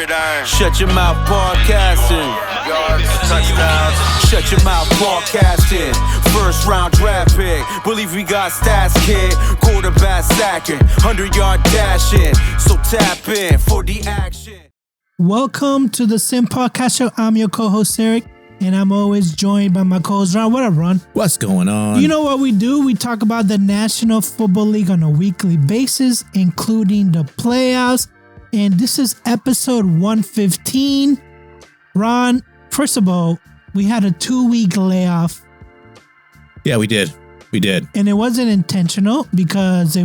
gridiron. Shut your mouth podcasting. Yards, touchdowns. Shut your mouth podcasting. First round draft pick. Believe we got stats, kid. Quarterback sacking. 100-yard dashing. So tap in for the action. Welcome to the Sim Podcast Show. I'm your co-host Eric, and I'm always joined by my co-host Ron. What up, Ron? What's going on? You know what we do? We talk about the National Football League on a weekly basis, including the playoffs. And this is episode 115. Ron, first of all, we had a 2-week layoff. Yeah, we did. And it wasn't intentional because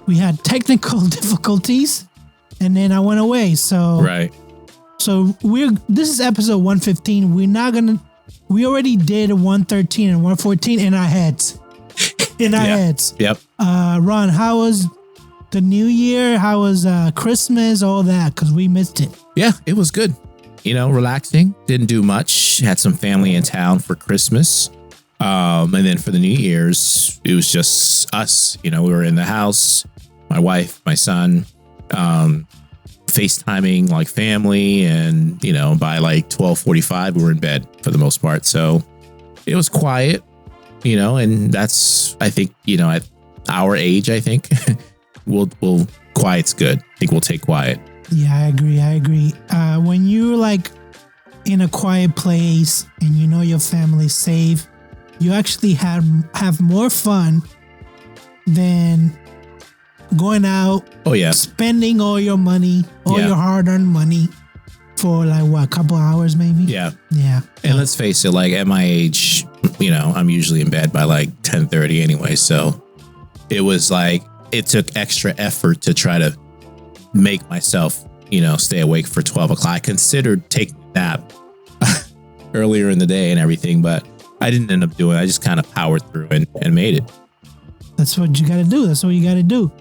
we had technical difficulties, and then I went away. So right. So this is episode 115. We already did 113 and 114 in our heads. Yep. Ron, how was the New Year? How was Christmas? All that, because we missed it. Yeah, it was good. You know, relaxing. Didn't do much. Had some family in town for Christmas. And then for the New Year's, it was just us. You know, we were in the house, my wife, my son, FaceTiming like family. And, you know, by like 12:45, we were in bed for the most part. So it was quiet, you know, and that's, I think, you know, at our age, I think we'll quiet's good. I think we'll take quiet. Yeah, I agree. When you're like in a quiet place and you know your family's safe, you actually have more fun than going out. Oh yeah, spending all your money, your hard-earned money for like a couple hours maybe. Yeah. And let's face it, like at my age, you know, I'm usually in bed by like 10:30 anyway. So it was like it took extra effort to try to make myself, you know, stay awake for 12 o'clock. I considered taking a nap earlier in the day and everything, but I didn't end up doing it. I just kind of powered through and made it. That's what you got to do.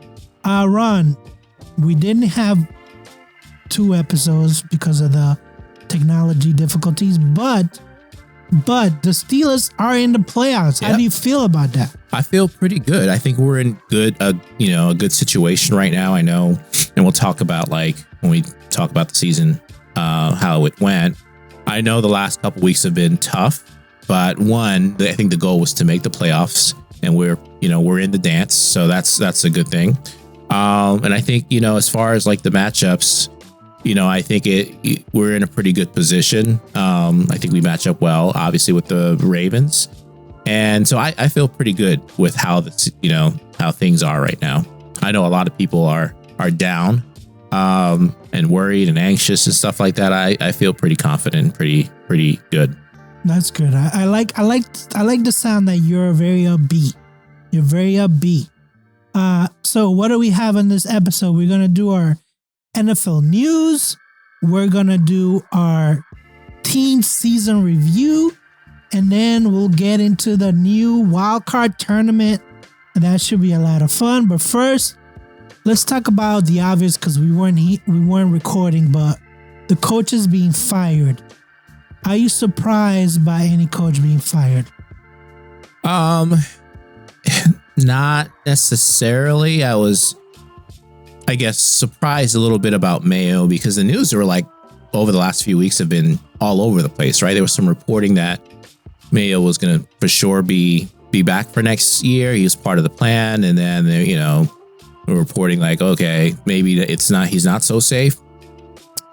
Ron, we didn't have 2 episodes because of the technology difficulties, but the Steelers are in the playoffs. Yep. How do you feel about that? I feel pretty good. I think we're in a good situation right now. I know, and we'll talk about like when we talk about the season, how it went. I know the last couple weeks have been tough, but I think the goal was to make the playoffs, and we're in the dance, so that's a good thing. And I think, you know, as far as like the matchups, you know, I think we're in a pretty good position. I think we match up well, obviously, with the Ravens. And so I feel pretty good with how things are right now. I know a lot of people are down and worried and anxious and stuff like that. I feel pretty confident, pretty good. That's good. I like the sound that you're very upbeat. You're very upbeat. So what do we have in this episode? We're going to do our NFL news. We're going to do our team season review. And then we'll get into the new Wildcard tournament. And that should be a lot of fun. But first, let's talk about the obvious, because we weren't recording, but the coaches being fired. Are you surprised by any coach being fired? Not necessarily. I was, I guess, surprised a little bit about Mayo, because the news were like over the last few weeks have been all over the place, right? There was some reporting that Mayo was going to for sure be back for next year. He was part of the plan. And then, you know, we're reporting like, okay, maybe he's not so safe.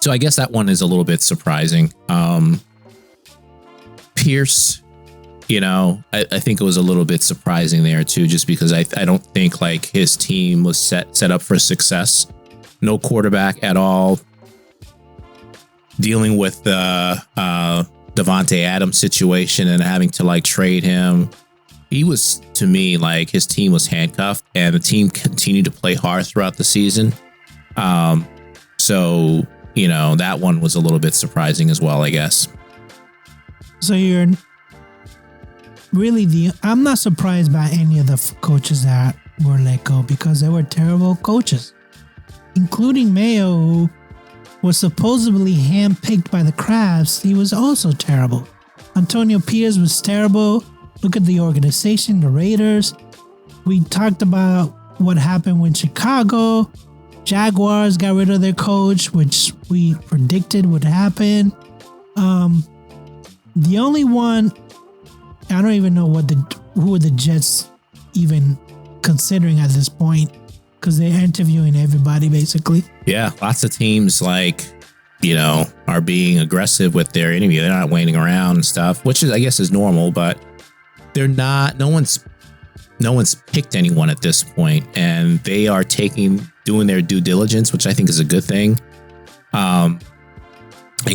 So I guess that one is a little bit surprising. Pierce, you know, I think it was a little bit surprising there too, just because I don't think like his team was set up for success. No quarterback at all. Dealing with the Davante Adams situation and having to like trade him. He was, to me, like his team was handcuffed, and the team continued to play hard throughout the season. So, you know, that one was a little bit surprising as well, I guess. So you're really I'm not surprised by any of the coaches that were let go, because they were terrible coaches, including Mayo, who was supposedly handpicked by the Crabs. He was also terrible. Antonio Pierce was terrible. Look at the organization, the Raiders. We talked about what happened with Chicago. Jaguars got rid of their coach, which we predicted would happen. The only one, I don't even know who are the Jets even considering at this point, because they're interviewing everybody basically. Yeah, lots of teams are being aggressive with their interview. They're not waiting around and stuff, which is, I guess, is normal, but they're not. No one's picked anyone at this point, and they are doing their due diligence, which I think is a good thing. And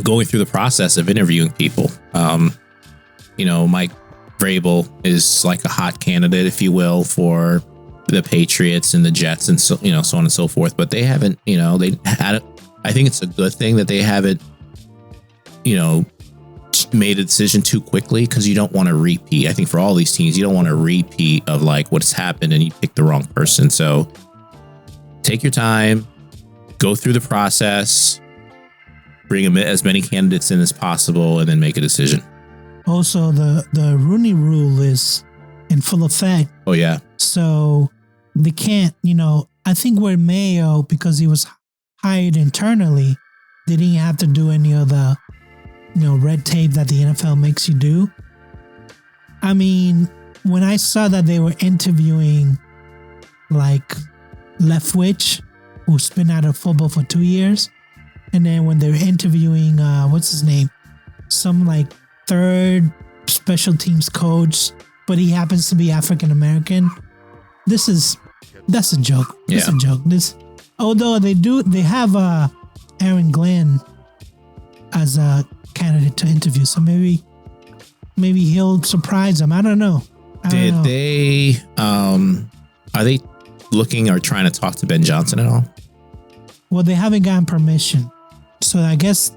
going through the process of interviewing people. Mike Vrabel is like a hot candidate, if you will, for the Patriots and the Jets and so on and so forth. But they haven't, I think it's a good thing that they haven't, made a decision too quickly, because you don't want to repeat. I think for all these teams, you don't want to repeat of like what's happened and you pick the wrong person. So take your time, go through the process, bring as many candidates in as possible, and then make a decision. Also, the Rooney Rule is in full effect. Oh, yeah. So they can't, I think with Mayo, because he was hired internally, they didn't have to do any of the, red tape that the NFL makes you do. I mean, when I saw that they were interviewing like Leftwich, who's been out of football for 2 years, and then when they were interviewing, what's his name? Some like third special teams coach, but he happens to be African American. That's a joke. Yeah. That's a joke. Although they have Aaron Glenn as a candidate to interview, so maybe he'll surprise them. I don't know. Are they looking or trying to talk to Ben Johnson at all? Well, they haven't gotten permission, so I guess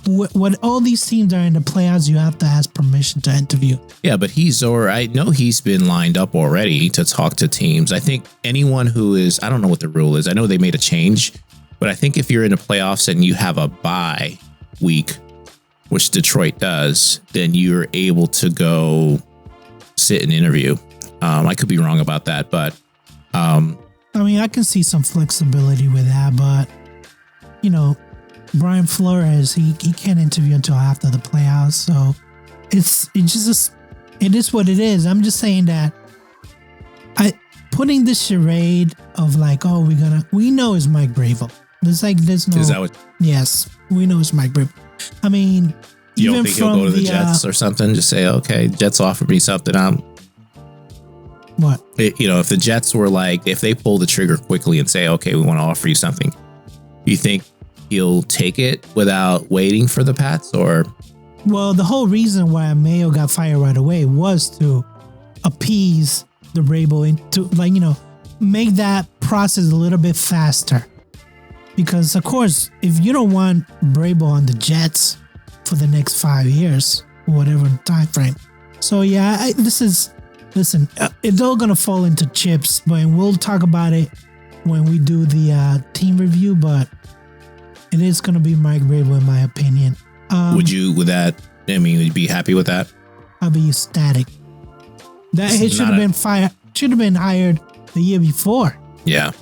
when all these teams are in the playoffs, you have to ask permission to interview. Yeah, but I know he's been lined up already to talk to teams. I think anyone who is, I don't know what the rule is. I know they made a change, but I think if you're in the playoffs and you have a bye week, which Detroit does, then you're able to go sit and interview. I could be wrong about that, but I mean, I can see some flexibility with that, but Brian Flores, he can't interview until after the playoffs, so it is what it is. I'm just saying that putting this charade of like, oh, we know it's Mike Vrabel. There's no. Is that what? Yes, we know it's Mike Vrabel. I mean, You even don't think he'll go to the Jets or something? Just say, okay, Jets offered me something. What? If the Jets were like, if they pull the trigger quickly and say, okay, we want to offer you something, you think he'll take it without waiting for the Pats? Or? Well, the whole reason why Mayo got fired right away was to appease the Vrabel and to make that process a little bit faster. Because of course, if you don't want Vrabel on the Jets for the next 5 years, whatever time frame. So yeah, listen, it's all gonna fall into chips, but we'll talk about it when we do the team review. But it is gonna be Mike Vrabel, in my opinion. Would you be happy with that? I'll be ecstatic. That he should have been fired. Should have been hired the year before. Yeah.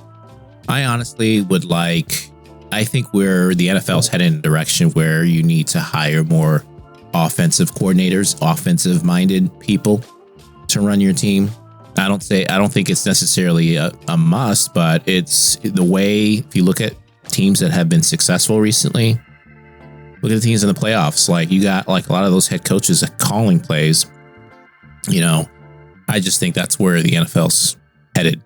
I honestly would I think the NFL's headed in a direction where you need to hire more offensive coordinators, offensive minded people to run your team. I don't think it's necessarily a must, but it's the way. If you look at teams that have been successful recently, look at the teams in the playoffs. Like you got like a lot of those head coaches calling plays. I just think that's where the NFL's headed.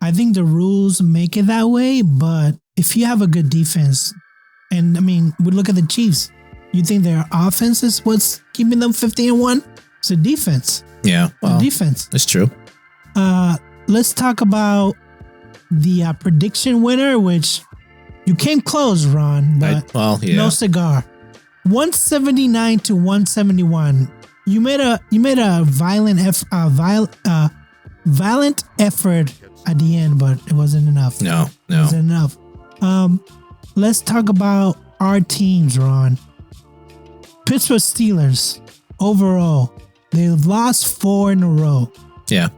I think the rules make it that way, but if you have a good defense, and I mean, we look at the Chiefs. You think their offense is what's keeping them 50-1? It's the defense. Yeah, well, defense. That's true. Let's talk about the prediction winner, which you came close, Ron, but no cigar. 179 to 171. You made a violent effort at the end, but it wasn't enough. No. It wasn't enough. Let's talk about our teams, Ron. Pittsburgh Steelers, overall, they've lost 4 in a row. Yeah.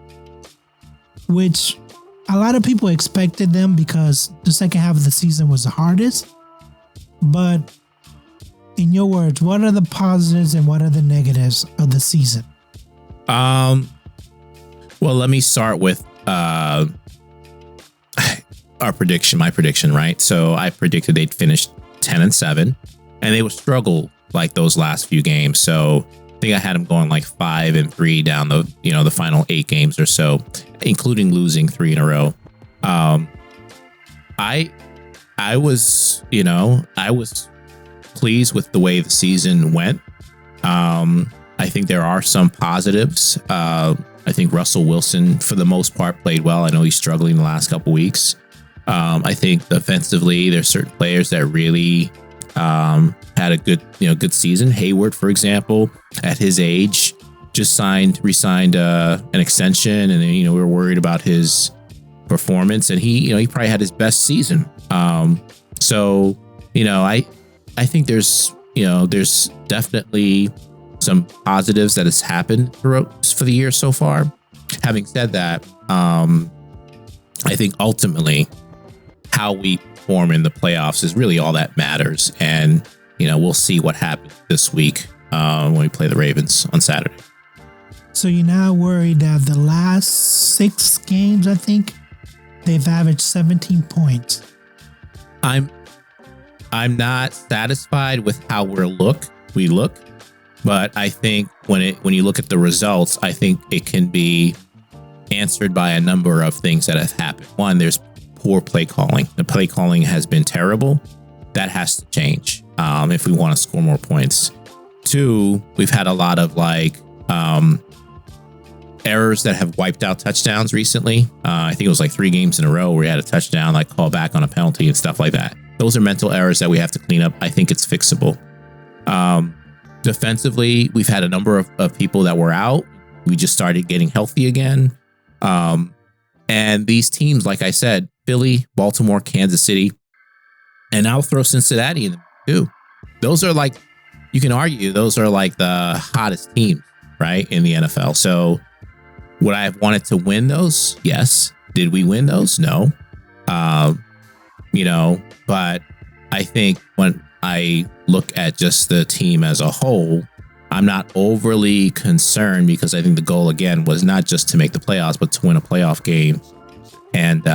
Which a lot of people expected them because the second half of the season was the hardest. But in your words, what are the positives and what are the negatives of the season? Well, let me start with my prediction, right? So I predicted they'd finish 10-7, and they would struggle like those last few games. So I think I had them going like 5-3 down the final 8 games or so, including losing 3 in a row. I was pleased with the way the season went. I think there are some positives. I think Russell Wilson, for the most part, played well. I know he's struggling the last couple weeks. I think offensively, there's certain players that really had a good season. Hayward, for example, at his age, just re-signed an extension, and we were worried about his performance, and he probably had his best season. So I think there's definitely some positives that has happened for the year so far. Having said that, I think ultimately how we perform in the playoffs is really all that matters. And, we'll see what happens this week when we play the Ravens on Saturday. So you're now worried that the last 6 games, I think, they've averaged 17 points. I'm not satisfied with how we look, but I think when you look at the results, I think it can be answered by a number of things that have happened. One, there's poor play calling. The play calling has been terrible. That has to change if we want to score more points. 2, we've had a lot of errors that have wiped out touchdowns recently. I think it was like 3 games in a row where we had a touchdown, like call back on a penalty and stuff like that. Those are mental errors that we have to clean up. I think it's fixable. Defensively, we've had a number of people that were out. We just started getting healthy again. And these teams, like I said, Philly, Baltimore, Kansas City, and I'll throw Cincinnati in them too. Those are you can argue those are like the hottest teams, right, in the NFL. So would I have wanted to win those? Yes. Did we win those? No. But I think when I look at just the team as a whole, I'm not overly concerned because I think the goal again was not just to make the playoffs, but to win a playoff game. And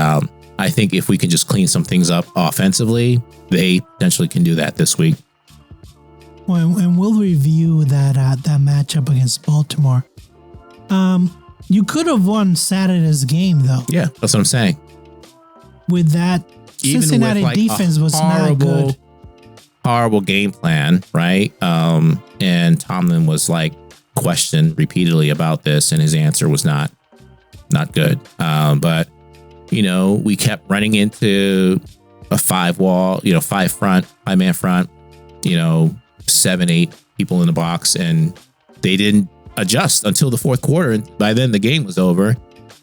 I think if we can just clean some things up offensively, they potentially can do that this week. Well, and we'll review that matchup against Baltimore. You could have won Saturday's game, though. Yeah, that's what I'm saying. With that, even Cincinnati with defense was not good. Horrible game plan, right? And Tomlin was questioned repeatedly about this, and his answer was not good. But we kept running into a 5-man front, 7-8 people in the box, and they didn't adjust until the fourth quarter. And by then the game was over.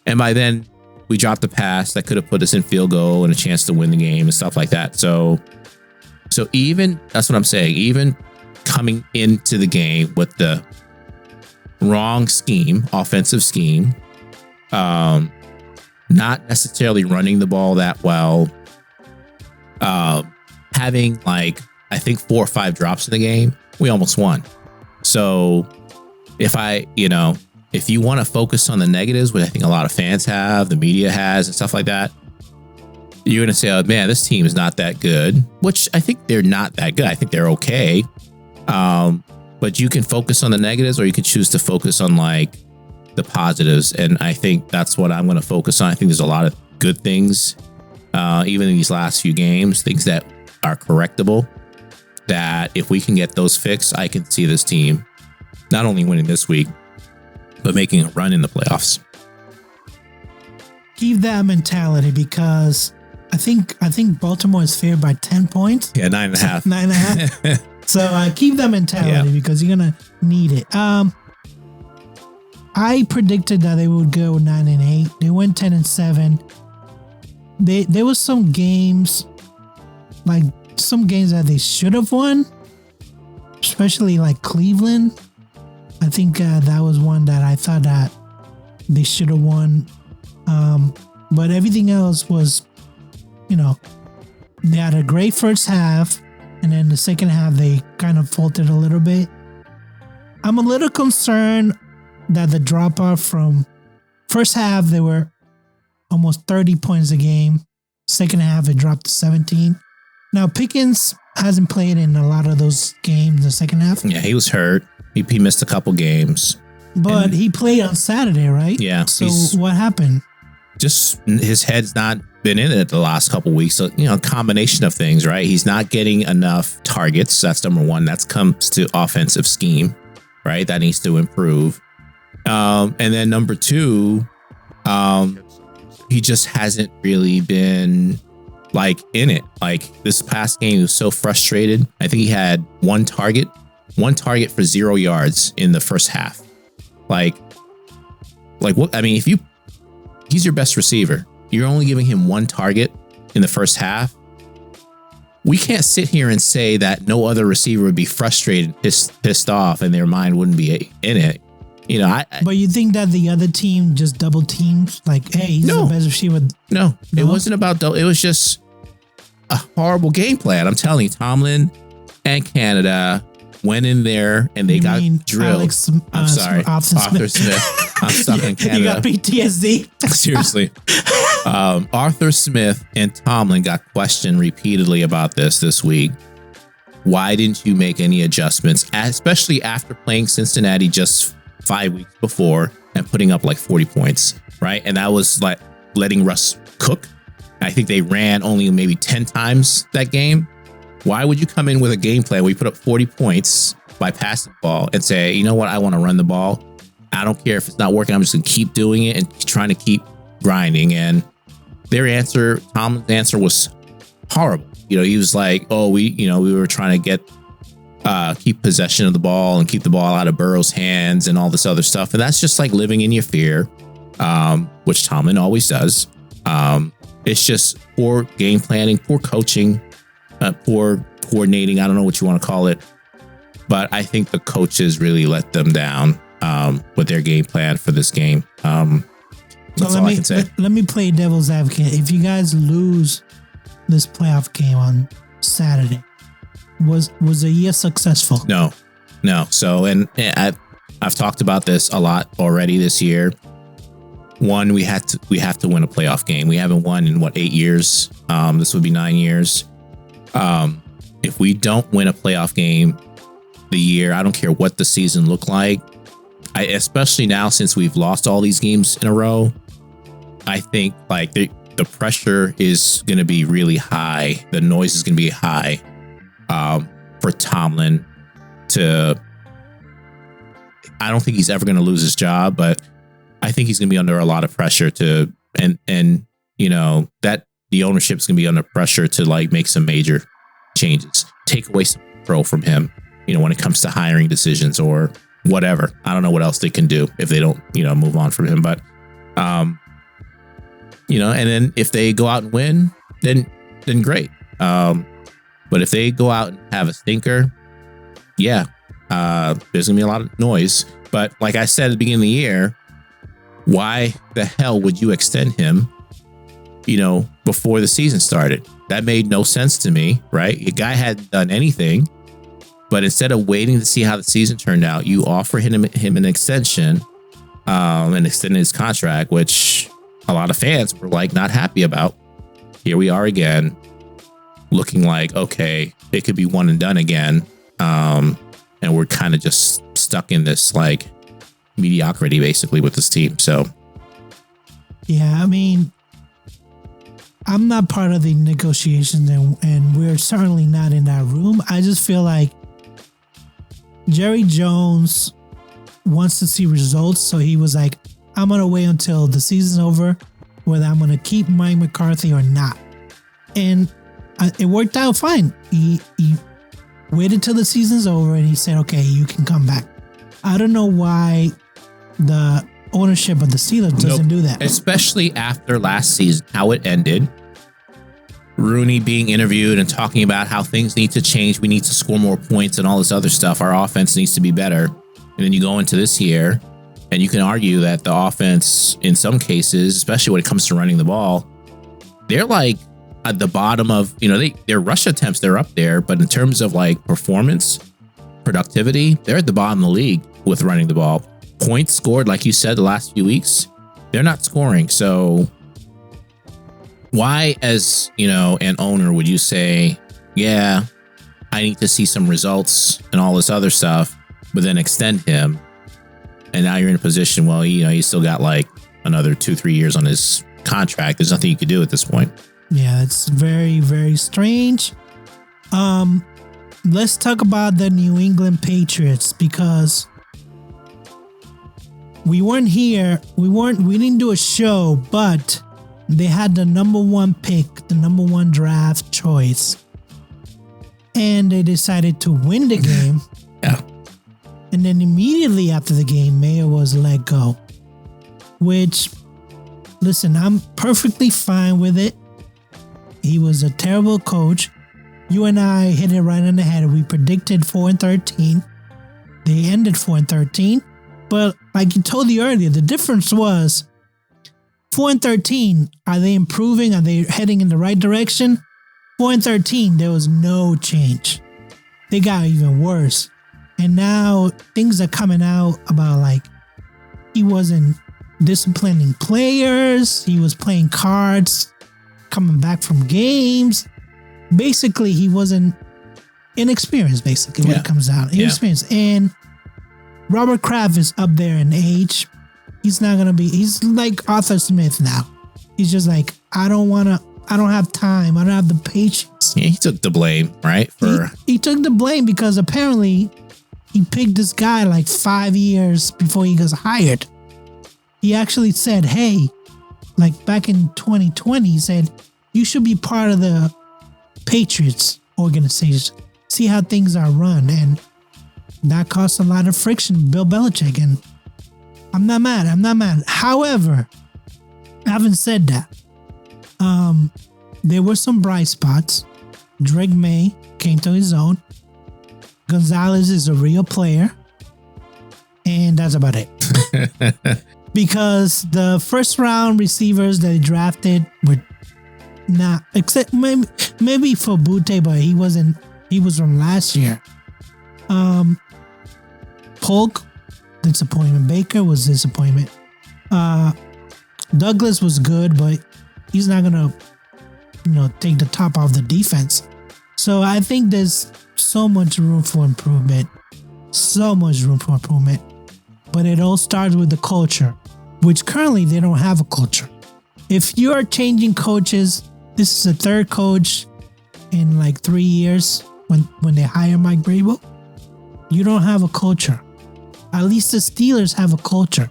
And by then we dropped the pass that could have put us in field goal and a chance to win the game and stuff like that. So even, that's what I'm saying, even coming into the game with the wrong scheme, offensive scheme, not necessarily running the ball that well, having I think 4 or 5 drops in the game, we almost won. So if you want to focus on the negatives, which I think a lot of fans have, the media has, and stuff like that, you're going to say, oh man, this team is not that good, which I think they're not that good. I think they're okay. But you can focus on the negatives, or you can choose to focus on the positives. And I think that's what I'm going to focus on. I think there's a lot of good things, even in these last few games, things that are correctable, that if we can get those fixed, I can see this team not only winning this week, but making a run in the playoffs. Keep that mentality, because I think Baltimore is favored by 10 points. Yeah, 9.5. 9.5. So keep that mentality, because you're gonna need it. I predicted that they would go 9-8. They went 10-7. There was some games that they should have won, especially Cleveland. I think that was one that I thought that they should have won. but everything else was, they had a great first half, and then the second half they kind of faltered a little bit. I'm a little concerned that the drop off from first half, they were almost 30 points a game. Second half, it dropped to 17. Now, Pickens hasn't played in a lot of those games in the second half. Yeah, he was hurt. He missed a couple games. But he played on Saturday, right? Yeah. So what happened? Just his head's not been in it the last couple weeks. So, a combination of things, right? He's not getting enough targets. That's number one. That comes to offensive scheme, right? That needs to improve. And then number two, he just hasn't really been in it. This past game, he was so frustrated. I think he had one target for 0 yards in the first half. What? I mean, he's your best receiver. You're only giving him one target in the first half. We can't sit here and say that no other receiver would be frustrated, pissed off, and their mind wouldn't be in it. But you think that the other team just double teams? Hey, he's the best receiver. No, it wasn't about double. It was just a horrible game plan. I'm telling you, Tomlin and Canada went in there and they got drilled. I'm sorry, Arthur Smith. I'm stuck in Canada. You got PTSD. Seriously. Arthur Smith and Tomlin got questioned repeatedly about this week. Why didn't you make any adjustments, especially after playing Cincinnati just 5 weeks before and putting up 40 points, right? And that was letting Russ cook. I think they ran only maybe 10 times that game. Why would you come in with a game plan where you put up 40 points by passing the ball and say, you know what, I want to run the ball. I don't care if it's not working. I'm just going to keep doing it and trying to keep grinding. And Tomlin's answer was horrible. He was like, oh, we were trying to keep possession of the ball and keep the ball out of Burrow's hands and all this other stuff. And that's just living in your fear, which Tomlin always does. It's just poor game planning, poor coaching, poor coordinating. I don't know what you want to call it, but I think the coaches really let them down with their game plan for this game. That's all I can say. Let me play devil's advocate. If you guys lose this playoff game on Saturday, was the year successful? No. So, and I've talked about this a lot already this year. One, we have to win a playoff game. We haven't won in 8 years. This would be 9 years. If we don't win a playoff game the year, I don't care what the season looked like. Especially now since we've lost all these games in a row, I think the pressure is going to be really high. The noise is going to be high for Tomlin I don't think he's ever going to lose his job, but I think he's going to be under a lot of pressure that the ownership is going to be under pressure to make some major changes, take away some control from him, when it comes to hiring decisions or whatever. I don't know what else they can do if they don't, move on from him. But, and then if they go out and win, then great. But if they go out and have a stinker, there's gonna be a lot of noise. But like I said at the beginning of the year, why the hell would you extend him, before the season started? That made no sense to me, right? The guy hadn't done anything, but instead of waiting to see how the season turned out, you offer him an extension, and extended his contract, which a lot of fans were not happy about. Here we are again, looking okay, it could be one and done again. And we're kind of just stuck in this mediocrity basically with this team. So, yeah, I mean, I'm not part of the negotiations and we're certainly not in that room. I just feel like Jerry Jones wants to see results. So he was like, I'm going to wait until the season's over, whether I'm going to keep Mike McCarthy or not. And it worked out fine. He waited till the season's over and he said, okay, you can come back. I don't know why the ownership of the Steelers doesn't do that. Especially after last season, how it ended. Rooney being interviewed and talking about how things need to change. We need to score more points and all this other stuff. Our offense needs to be better. And then you go into this year And you can argue that the offense, in some cases, especially when it comes to running the ball, they're like at the bottom of, their rush attempts, they're up there. But in terms of like performance, productivity, they're at the bottom of the league with running the ball. Points scored, like you said, the last few weeks, they're not scoring. So why, as an owner, would you say, yeah, I need to see some results and all this other stuff, but then extend him? And now you're in a position, well, he's still got like another 2-3 years on his contract. There's nothing you could do at this point. Yeah, it's very, very strange. Let's talk about the New England Patriots, because we weren't here. We didn't do a show, but they had the number 1 pick, the number 1 draft choice. And they decided to win the game. Yeah. And then immediately after the game, Mayo was let go. Which, listen, I'm perfectly fine with it. He was a terrible coach. You and I hit it right on the head. We predicted 4-13. They ended 4-13. But like you told you earlier, the difference was 4-13. Are they improving? Are they heading in the right direction? 4-13, there was no change. They got even worse. And now things are coming out about like he wasn't disciplining players. He was playing cards, coming back from games. Basically, he wasn't inexperienced, basically, when it comes out. Inexperienced. And Robert Kraft is up there in age. He's like Arthur Smith now. He's just like, I don't have time. I don't have the patience. Yeah, he took the blame, right? He took the blame because apparently he picked this guy like 5 years before he was hired. He actually said, hey, like back in 2020, he said, you should be part of the Patriots organization. See how things are run. And that caused a lot of friction, Bill Belichick. And I'm not mad. However, having said that, there were some bright spots. Drake May came to his own. Gonzalez is a real player. And that's about it. Because the first round receivers that he drafted were not, except maybe for Butte, but he was from last year. Polk, disappointment. Baker was disappointment. Douglas was good, but he's not gonna, take the top off the defense. So I think there's so much room for improvement. But it all starts with the culture, which currently they don't have a culture. If you're changing coaches, this is the third coach in like 3 years when they hire Mike Vrabel. You don't have a culture. At least the Steelers have a culture.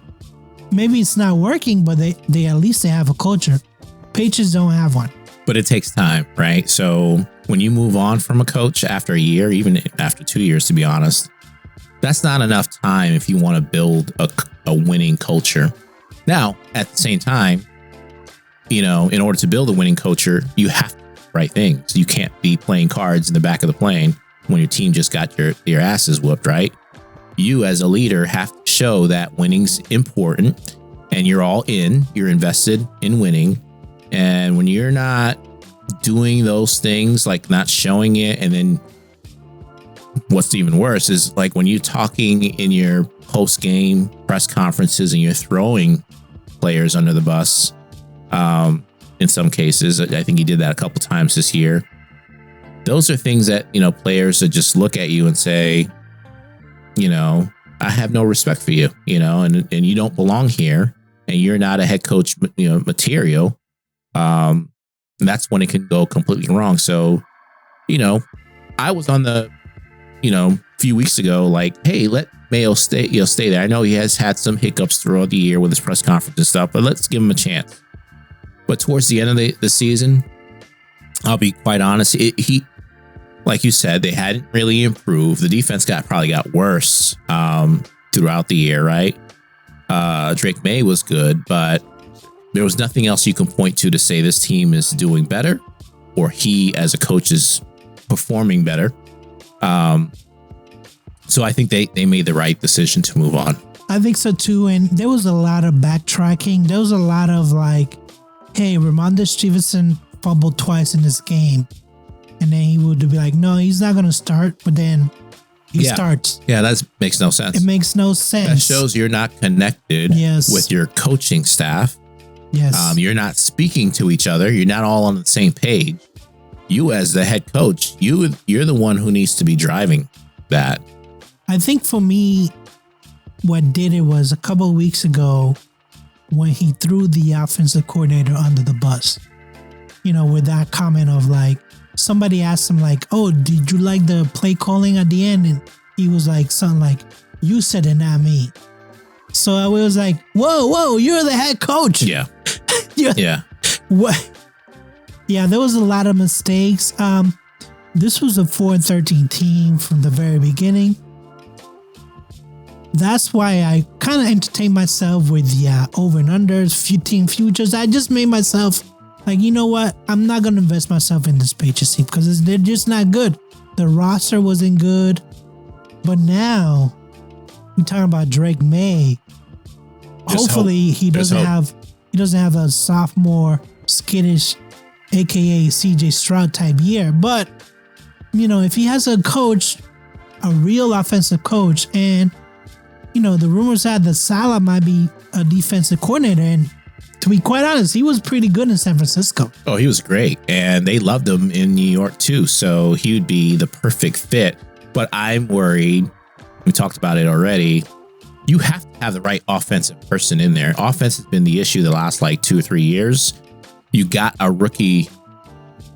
Maybe it's not working, but they at least they have a culture. Patriots don't have one. But it takes time, right? So when you move on from a coach after a year, even after 2 years, to be honest, that's not enough time if you want to build a winning culture. Now, at the same time, in order to build a winning culture, you have to do the right things. You can't be playing cards in the back of the plane when your team just got your asses whooped, right? You as a leader have to show that winning's important and you're all in, you're invested in winning. And when you're not doing those things, like not showing it, and then what's even worse is like when you're talking in your post-game press conferences and you're throwing players under the bus, in some cases, I think he did that a couple times this year. Those are things that, players that just look at you and say, I have no respect for you, and you don't belong here and you're not a head coach, material. That's when it can go completely wrong. So, I was on the, a few weeks ago, like, hey, let Mayo stay there. I know he has had some hiccups throughout the year with his press conference and stuff, but let's give him a chance. But towards the end of the season, I'll be quite honest, he, like you said, they hadn't really improved. The defense probably got worse throughout the year, right? Drake May was good, but there was nothing else you can point to say this team is doing better or he as a coach is performing better. So I think they made the right decision to move on. I think so too. And there was a lot of backtracking. There was a lot of like, hey, Ramondre Stevenson fumbled twice in this game. And then he would be like, no, he's not going to start. But then he starts. Yeah, that makes no sense. It makes no sense. That shows you're not connected with your coaching staff. Yes. You're not speaking to each other. You're not all on the same page. You as the head coach, you're the one who needs to be driving that. I think for me, what did it was a couple of weeks ago when he threw the offensive coordinator under the bus. With that comment of like, somebody asked him like, oh, did you like the play calling at the end? And he was like, something like, you said it, not me. So I was like, whoa, you're the head coach. Yeah. Yeah. What? Yeah, there was a lot of mistakes. This was a 4-13 team from the very beginning. That's why I kind of entertained myself with over and unders, team futures. I just made myself like, you know what? I'm not going to invest myself in this Patriots team because they're just not good. The roster wasn't good. But now we talking about Drake May. Hopefully he doesn't have a sophomore skittish, aka CJ Stroud type year. But if he has a coach, a real offensive coach, and the rumors had that Salah might be a defensive coordinator, and to be quite honest, he was pretty good in San Francisco. Oh, he was great, and they loved him in New York too. So he would be the perfect fit. But I'm worried. We talked about it already. You have to have the right offensive person in there. Offense has been the issue the last like 2 or 3 years. You got a rookie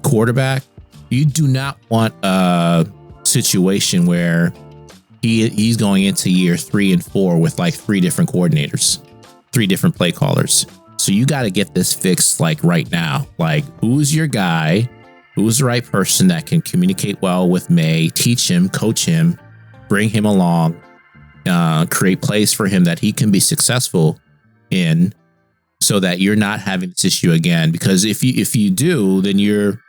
quarterback. You do not want a situation where he's going into year 3 and 4 with like 3 different coordinators, 3 different play callers. So you got to get this fixed like right now. Like, who's your guy? Who's the right person that can communicate well with May, teach him, coach him, bring him along, create plays for him that he can be successful in, so that you're not having this issue again. Because if you do, then you're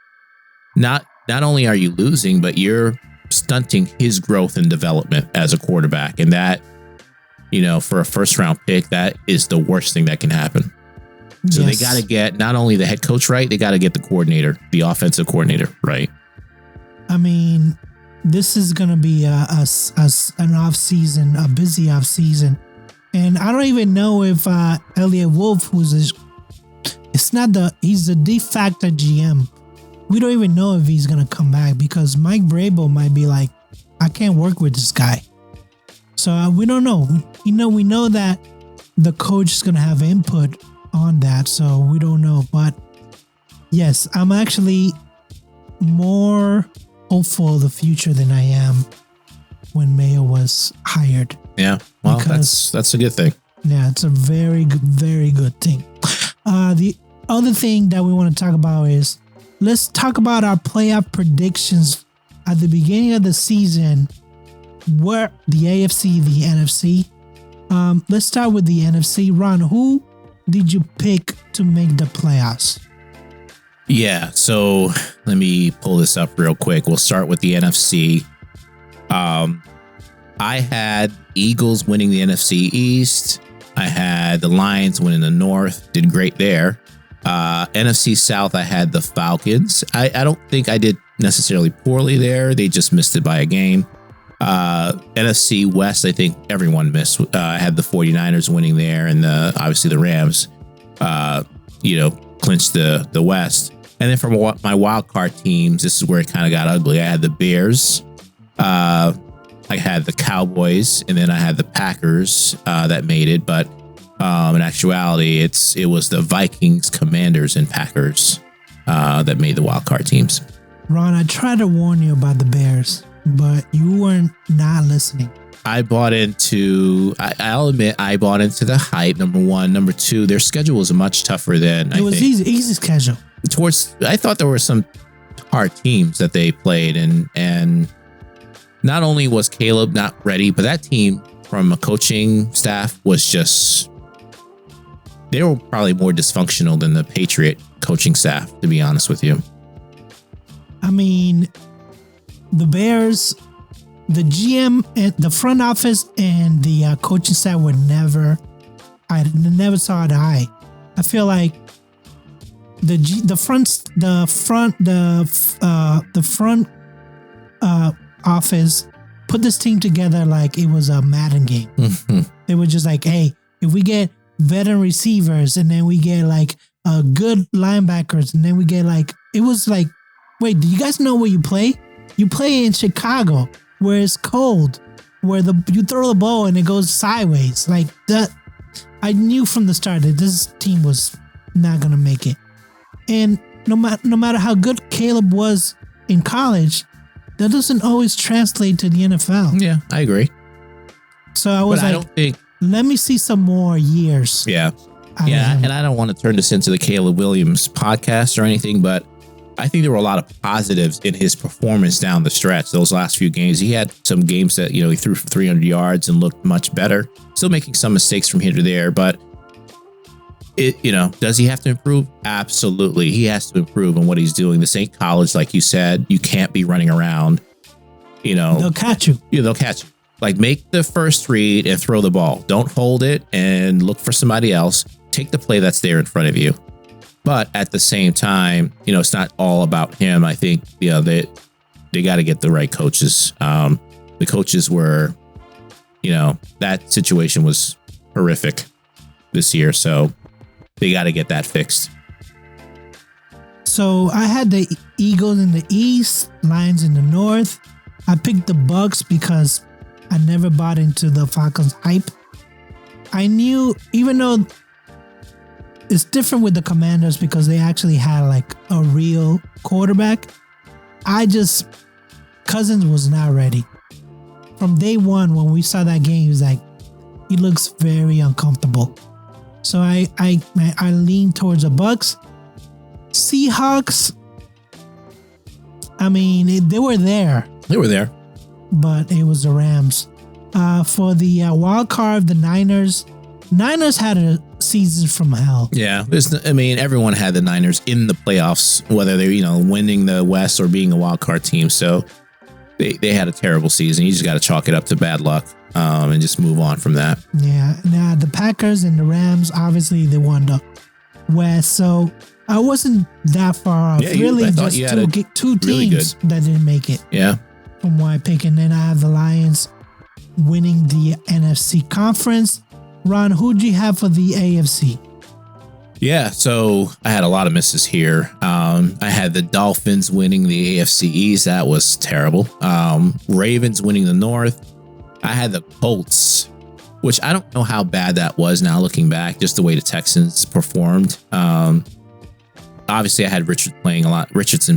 not only are you losing, but you're stunting his growth and development as a quarterback. And that, for a first round pick, that is the worst thing that can happen. So they got to get not only the head coach right, they got to get the coordinator, the offensive coordinator right. I mean, this is going to be an off season, a busy off season. And I don't even know if Elliot Wolf, he's the de facto GM. We don't even know if he's going to come back because Mike Vrabel might be like, I can't work with this guy. So we don't know. We know that the coach is going to have input on that. So we don't know. But yes, I'm actually more hopeful of the future than I am when Mayo was hired. Yeah, well, that's a good thing. Yeah, it's a very good thing. The other thing that we want to talk about is, let's talk about our playoff predictions at the beginning of the season. Where the AFC, the NFC. Let's start with the NFC. Ron, who did you pick to make the playoffs? Yeah, so let me pull this up real quick. We'll start with the NFC. I had Eagles winning the NFC East. I had the Lions winning the North. Did great there. NFC South, I had the Falcons. I don't think I did necessarily poorly there. They just missed it by a game. NFC West, I think everyone missed. I had the 49ers winning there, and obviously the Rams, clinched the West. And then for my wild card teams, this is where it kind of got ugly. I had the Bears, I had the Cowboys, and then I had the Packers that made it. But in actuality, it was the Vikings, Commanders, and Packers that made the wild card teams. Ron, I tried to warn you about the Bears, but you weren't not listening. I'll admit, I bought into the hype, number one. Number two, their schedule was much tougher than it was easy schedule. I thought there were some hard teams that they played, and not only was Caleb not ready, but that team from a coaching staff was just, they were probably more dysfunctional than the Patriot coaching staff, to be honest with you. I mean, the Bears, the GM and the front office and the coaching staff were I never saw eye to eye. I feel like the front office put this team together like it was a Madden game. They were just like, hey, if we get veteran receivers and then we get like good linebackers and then we get like, it was like, wait, do you guys know where you play? You play in Chicago where it's cold, where you throw the ball and it goes sideways. Like that, I knew from the start that this team was not going to make it. And no matter how good Caleb was in college, that doesn't always translate to the NFL. Yeah, I agree. So I was let me see some more years. Yeah. Yeah, and I don't want to turn this into the Caleb Williams podcast or anything, but I think there were a lot of positives in his performance down the stretch. Those last few games, he had some games that, he threw for 300 yards and looked much better. Still making some mistakes from here to there, but does he have to improve? Absolutely. He has to improve on what he's doing. This ain't college, like you said. You can't be running around. They'll catch you. Yeah, they'll catch you. Like, make the first read and throw the ball. Don't hold it and look for somebody else. Take the play that's there in front of you. But at the same time, it's not all about him. I think, they got to get the right coaches. The coaches were, that situation was horrific this year. So they got to get that fixed. So I had the Eagles in the East, Lions in the North. I picked the Bucks because I never bought into the Falcons hype. I knew, even though it's different with the Commanders because they actually had like a real quarterback, Cousins was not ready. From day one, when we saw that game, he was like, he looks very uncomfortable. So I leaned towards the Bucks. Seahawks, I mean, they were there. They were there. But it was the Rams. For the wild card, the Niners had a season from hell. Yeah, everyone had the Niners in the playoffs, whether they're winning the West or being a wild card team. So they had a terrible season. You just got to chalk it up to bad luck and just move on from that. Yeah. Now the Packers and the Rams, obviously they won the West, so I wasn't that far off. Yeah, really, just two teams that didn't make it. Yeah. From what I pick, and then I have the Lions winning the NFC conference. Ron, who do you have for the AFC? Yeah, so I had a lot of misses here. I had the Dolphins winning the AFC East. That was terrible. Ravens winning the North. I had the Colts, which I don't know how bad that was now looking back, just the way the Texans performed. Obviously, I had Richardson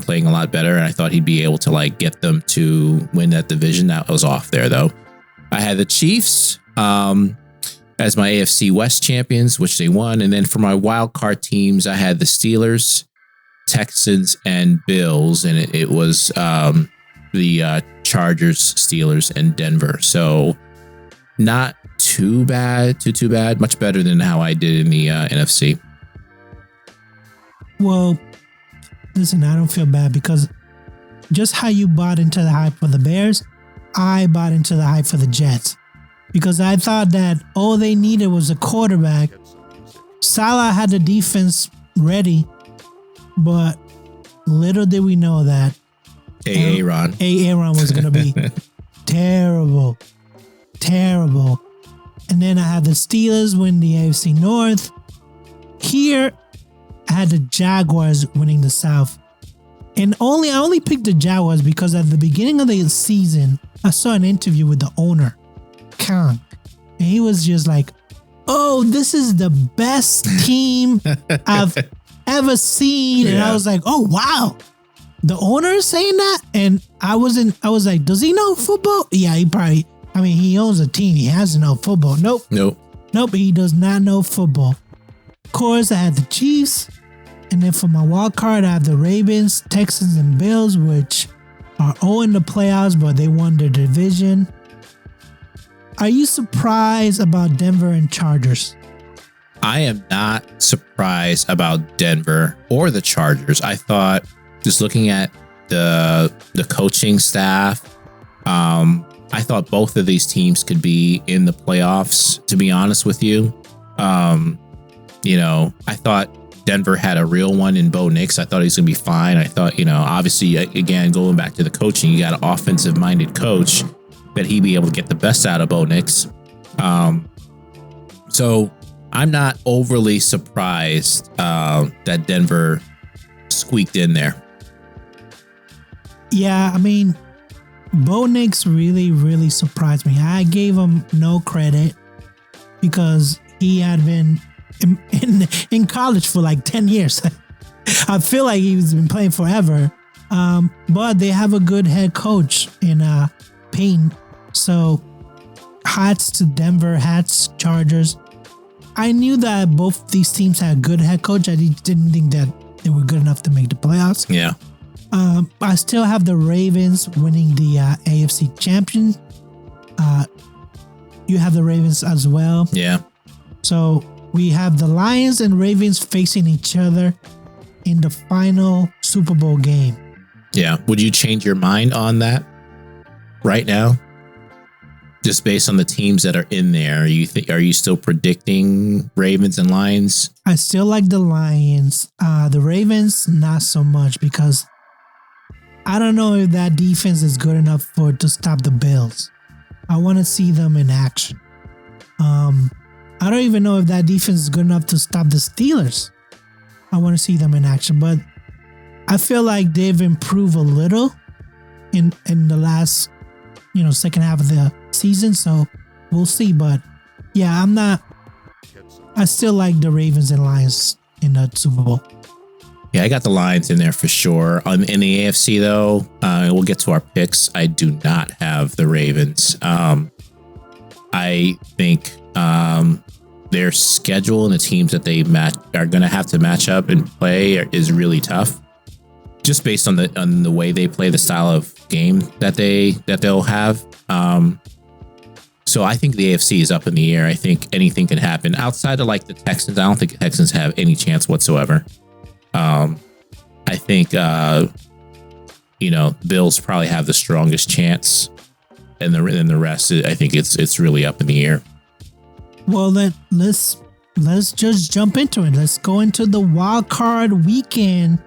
playing a lot better, and I thought he'd be able to get them to win that division. That was off there, though. I had the Chiefs as my AFC West champions, which they won. And then for my wild card teams, I had the Steelers, Texans, and Bills. And it was the Chargers, Steelers, and Denver. So not too bad. Much better than how I did in the NFC. Well, listen, I don't feel bad because just how you bought into the hype for the Bears, I bought into the hype for the Jets. Because I thought that all they needed was a quarterback. Salah had the defense ready, but little did we know that Aaron was going to be terrible. And then I had the Steelers win the AFC North. Here, I had the Jaguars winning the South. And I only picked the Jaguars because at the beginning of the season, I saw an interview with the owner, Khan, and he was just like, oh, this is the best team I've ever seen. And I was like, oh, wow. The owner is saying that? And I was like, does he know football? Yeah, he owns a team. He has to know football. Nope, he does not know football. Of course, I had the Chiefs. And then for my wild card, I have the Ravens, Texans, and Bills, which are all in the playoffs, but they won their division. Are you surprised about Denver and Chargers? I am not surprised about Denver or the Chargers. I thought, just looking at the coaching staff, I thought both of these teams could be in the playoffs, to be honest with you. I thought Denver had a real one in Bo Nix. I thought he was going to be fine. I thought, obviously, again, going back to the coaching, you got an offensive-minded coach, that he'd be able to get the best out of Bo Nix. So I'm not overly surprised that Denver squeaked in there. Yeah, I mean, Bo Nix really, really surprised me. I gave him no credit because he had been in college for like 10 years. I feel like he's been playing forever. But they have a good head coach in Payne. So hats to Denver, hats Chargers. I knew that both these teams had a good head coach. I didn't think that they were good enough to make the playoffs. Yeah. I still have the Ravens winning the AFC champion. You have the Ravens as well. Yeah. So we have the Lions and Ravens facing each other in the final Super Bowl game. Yeah. Would you change your mind on that right now? Just based on the teams that are in there, are you still predicting Ravens and Lions? I still like the Lions. The Ravens, not so much, because I don't know if that defense is good enough to stop the Bills. I want to see them in action. I don't even know if that defense is good enough to stop the Steelers. I want to see them in action, but I feel like they've improved a little in the last, second half of the season. So we'll see. But yeah, I still like the Ravens and Lions in the Super Bowl. Yeah, I got the Lions in there for sure. In the AFC, though, we'll get to our picks. I do not have the Ravens. I think their schedule and the teams that they are going to have to match up and play is really tough, just based on the way they play, the style of game that they'll have. So I think the AFC is up in the air. I think anything can happen outside of like the Texans. I don't think the Texans have any chance whatsoever. I think Bills probably have the strongest chance, and the rest, I think it's really up in the air. Well, let's just jump into it. Let's go into the Wildcard Weekend,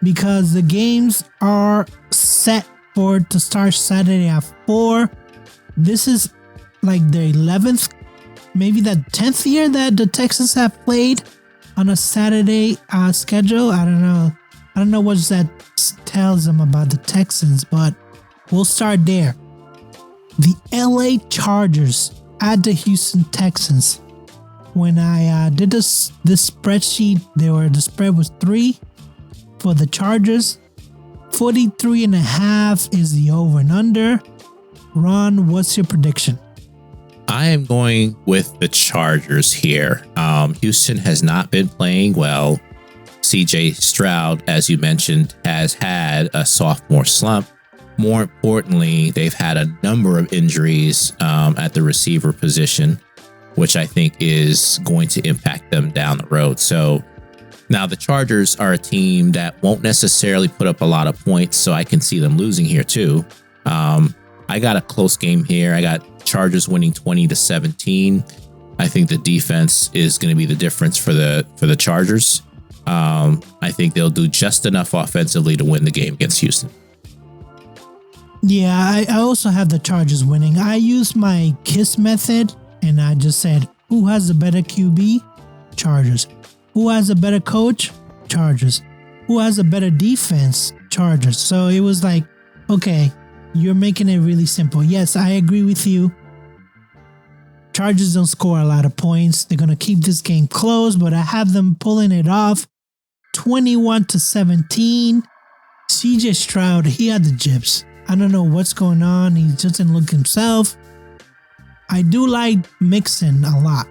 because the games are set to start Saturday at 4. This is like the 11th, maybe the 10th year that the Texans have played on a Saturday schedule. I don't know what that tells them about the Texans, but we'll start there. The LA Chargers at the Houston Texans. When I did this spreadsheet, the spread was 3 for the Chargers. 43.5 is the over and under. Ron, what's your prediction? I am going with the Chargers here. Houston has not been playing well. CJ Stroud, as you mentioned, has had a sophomore slump. More importantly, they've had a number of injuries at the receiver position, which I think is going to impact them down the road. So now the Chargers are a team that won't necessarily put up a lot of points, so I can see them losing here too. I got a close game here. I got Chargers winning 20-17. I think the defense is going to be the difference for the Chargers. I think they'll do just enough offensively to win the game against Houston. Yeah, I also have the Chargers winning. I used my KISS method, and I just said, who has a better QB? Chargers. Who has a better coach? Chargers. Who has a better defense? Chargers. So it was like, okay, you're making it really simple. Yes, I agree with you. Chargers don't score a lot of points. They're going to keep this game close, but I have them pulling it off 21-17. CJ Stroud, he had the jips. I don't know what's going on. He doesn't look himself. I do like Mixon a lot,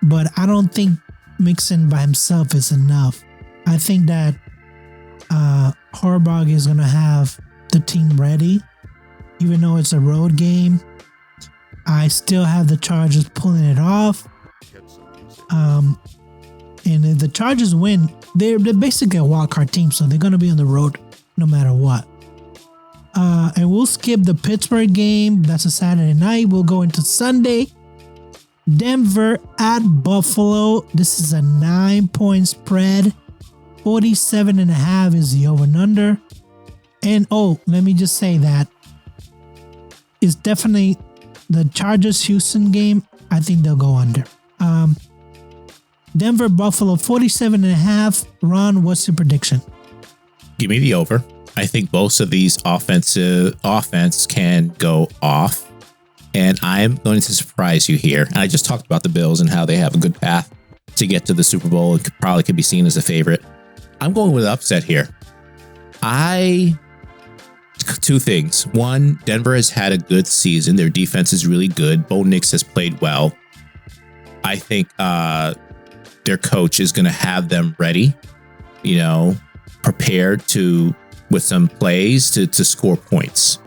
but I don't think Mixon by himself is enough. I think that Harbaugh is going to have the team ready, even though it's a road game. I still have the Chargers pulling it off. And if the Chargers win, they're basically a wildcard team, so they're going to be on the road no matter what. And we'll skip the Pittsburgh game. That's a Saturday night. We'll go into Sunday. Denver at Buffalo. This is a 9-point spread. 47.5 is the over and under. And let me just say that it's definitely the Chargers-Houston game. I think they'll go under. Denver, Buffalo, 47.5. Ron, what's your prediction? Give me the over. I think both of these offense can go off. And I'm going to surprise you here. I just talked about the Bills and how they have a good path to get to the Super Bowl and probably could be seen as a favorite. I'm going with upset here. Two things. One, Denver has had a good season. Their defense is really good. Bo Nix has played well. I think their coach is going to have them ready, prepared with some plays to score points.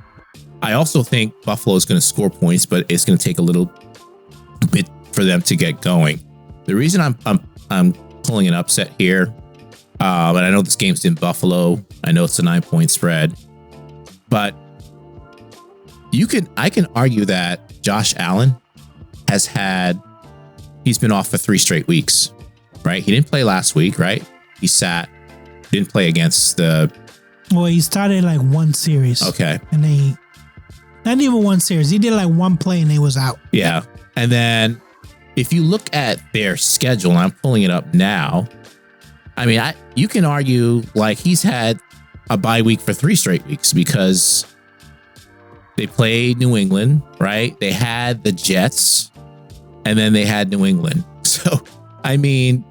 I also think Buffalo is going to score points, but it's going to take a little bit for them to get going. The reason I'm pulling an upset here, and I know this game's in Buffalo. I know it's a 9-point spread, but I can argue that Josh Allen he's been off for 3 straight weeks, right? He didn't play last week, right? He didn't play against he started like one series. Okay. And not even one series. He did like one play and he was out. Yeah. And then if you look at their schedule, and I'm pulling it up now, I mean, you can argue like he's had a bye week for 3 straight weeks because they played New England, right? They had the Jets and then they had New England. So, I mean,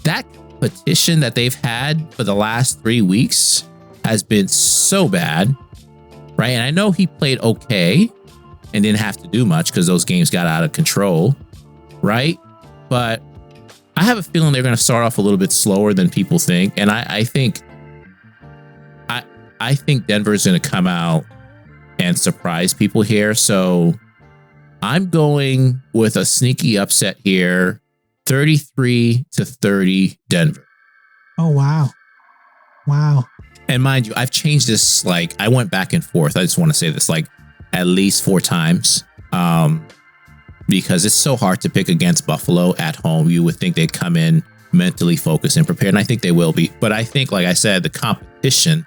that competition that they've had for the last 3 weeks has been so bad, right? And I know he played okay and didn't have to do much because those games got out of control, right? But I have a feeling they're going to start off a little bit slower than people think. And I think Denver is going to come out and surprise people here. So I'm going with a sneaky upset here, 33-30 Denver. Oh, wow. Wow. And mind you, I've changed this, like, I went back and forth. I just want to say this, like, at least 4 times. Because it's so hard to pick against Buffalo at home. You would think they'd come in mentally focused and prepared, and I think they will be. But I think, like I said, the competition